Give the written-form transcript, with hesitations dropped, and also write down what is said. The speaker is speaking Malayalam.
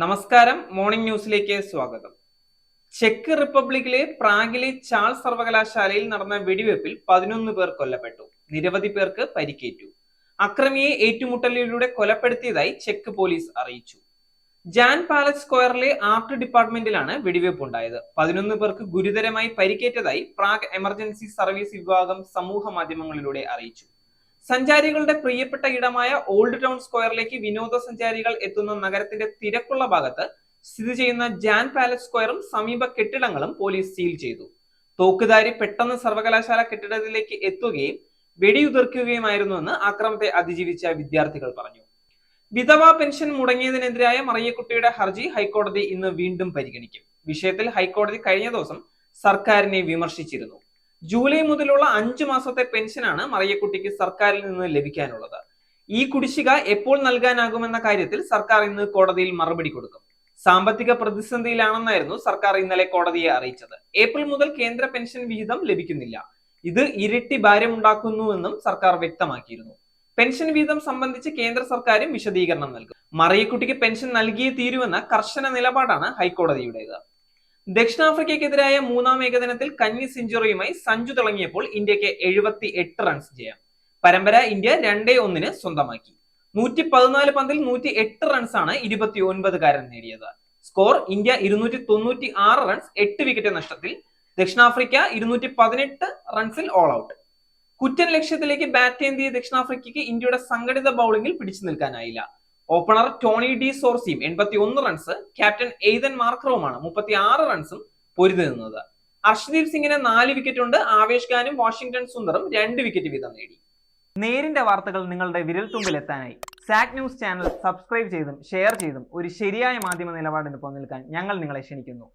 നമസ്കാരം, മോർണിംഗ് ന്യൂസിലേക്ക് സ്വാഗതം. ചെക്ക് റിപ്പബ്ലിക്കിലെ പ്രാഗിലെ ചാൾസ് സർവകലാശാലയിൽ നടന്ന വെടിവെപ്പിൽ 11 പേർ കൊല്ലപ്പെട്ടു. നിരവധി പേർക്ക് പരിക്കേറ്റു. അക്രമിയെ ഏറ്റുമുട്ടലിലൂടെ കൊലപ്പെടുത്തിയതായി ചെക്ക് പോലീസ് അറിയിച്ചു. ജാൻ പാലസ് സ്ക്വയറിലെ ആർട്ട് ഡിപ്പാർട്ട്മെന്റിലാണ് വെടിവെപ്പ് ഉണ്ടായത്. 11 പേർക്ക് ഗുരുതരമായി പരിക്കേറ്റതായി പ്രാഗ് എമർജൻസി സർവീസ് വിഭാഗം സമൂഹ മാധ്യമങ്ങളിലൂടെ അറിയിച്ചു. സഞ്ചാരികളുടെ പ്രിയപ്പെട്ട ഇടമായ ഓൾഡ് ടൗൺ സ്ക്വയറിലേക്ക് വിനോദസഞ്ചാരികൾ എത്തുന്ന നഗരത്തിന്റെ തിരക്കുള്ള ഭാഗത്ത് സ്ഥിതി ചെയ്യുന്ന ജാൻ പാലസ് സ്ക്വയറും സമീപ കെട്ടിടങ്ങളും പോലീസ് സീൽ ചെയ്തു. തോക്കുധാരി പെട്ടെന്ന് സർവകലാശാല കെട്ടിടത്തിലേക്ക് എത്തുകയും വെടിയുതിർക്കുകയുമായിരുന്നുവെന്ന് ആക്രമണത്തെ അതിജീവിച്ച വിദ്യാർത്ഥികൾ പറഞ്ഞു. വിധവാ പെൻഷൻ മുടങ്ങിയതിനെതിരായ മറിയക്കുട്ടിയുടെ ഹർജി ഹൈക്കോടതി ഇന്ന് വീണ്ടും പരിഗണിക്കും. വിഷയത്തിൽ ഹൈക്കോടതി കഴിഞ്ഞ ദിവസം സർക്കാരിനെ വിമർശിച്ചിരുന്നു. ജൂലൈ മുതലുള്ള 5 മാസത്തെ പെൻഷനാണ് മറിയക്കുട്ടിക്ക് സർക്കാരിൽ നിന്ന് ലഭിക്കാനുള്ളത്. ഈ കുടിശ്ശിക എപ്പോൾ നൽകാനാകുമെന്ന കാര്യത്തിൽ സർക്കാർ ഇന്ന് കോടതിയിൽ മറുപടി കൊടുക്കും. സാമ്പത്തിക പ്രതിസന്ധിയിലാണെന്നായിരുന്നു സർക്കാർ ഇന്നലെ കോടതിയെ അറിയിച്ചത്. ഏപ്രിൽ മുതൽ കേന്ദ്ര പെൻഷൻ വിഹിതം ലഭിക്കുന്നില്ല. ഇത് ഇരട്ടി ഭാരമുണ്ടാക്കുന്നുവെന്നും സർക്കാർ വ്യക്തമാക്കിയിരുന്നു. പെൻഷൻ വിഹിതം സംബന്ധിച്ച് കേന്ദ്ര സർക്കാരും വിശദീകരണം നൽകും. മറിയക്കുട്ടിക്ക് പെൻഷൻ നൽകിയേ തീരുവെന്ന കർശന നിലപാടാണ് ഹൈക്കോടതിയുടേത്. ദക്ഷിണാഫ്രിക്കയ്ക്കെതിരായ 3-ാം ഏകദിനത്തിൽ കന്നി സെഞ്ചുറിയുമായി സഞ്ജു തിളങ്ങിയപ്പോൾ ഇന്ത്യക്ക് 78 റൺസ് ജയം. പരമ്പര ഇന്ത്യ 2-1 സ്വന്തമാക്കി. 114 പന്തിൽ 108 റൺസാണ് 29-കാരൻ നേടിയത്. സ്കോർ ഇന്ത്യ 296 റൺസ് 8 വിക്കറ്റ് നഷ്ടത്തിൽ. ദക്ഷിണാഫ്രിക്ക 218 റൺസിൽ ഓൾ ഔട്ട്. കുറ്റൻ ലക്ഷ്യത്തിലേക്ക് ബാറ്റ് ചെയ്തിയ ദക്ഷിണാഫ്രിക്കയ്ക്ക് ഇന്ത്യയുടെ സംഘടിത ബൗളിംഗിൽ പിടിച്ചു നിൽക്കാനായില്ല. ഓപ്പണർ ടോണി ഡി സോർസിയും 81 റൺസ്, ക്യാപ്റ്റൻ എയ്തൻ മാർക്രവുമാണ് 36 റൺസും പൊരുതി നിന്നത്. അർഷ്ദീപ് സിംഗിന് 4 വിക്കറ്റ് ഉണ്ട്. ആവേശ് ഖാനും വാഷിംഗ്ടൺ സുന്ദറും 2 വിക്കറ്റ് വീതം നേടി. നേരിന്റെ വാർത്തകൾ നിങ്ങളുടെ വിരൽത്തുമ്പിൽ എത്താനായി സാക് ന്യൂസ് ചാനൽ സബ്സ്ക്രൈബ് ചെയ്തും ഷെയർ ചെയ്തും ഒരു ശരിയായ മാധ്യമ നിലപാടിന് നിൽക്കാൻ ഞങ്ങൾ നിങ്ങളെ ക്ഷണിക്കുന്നു.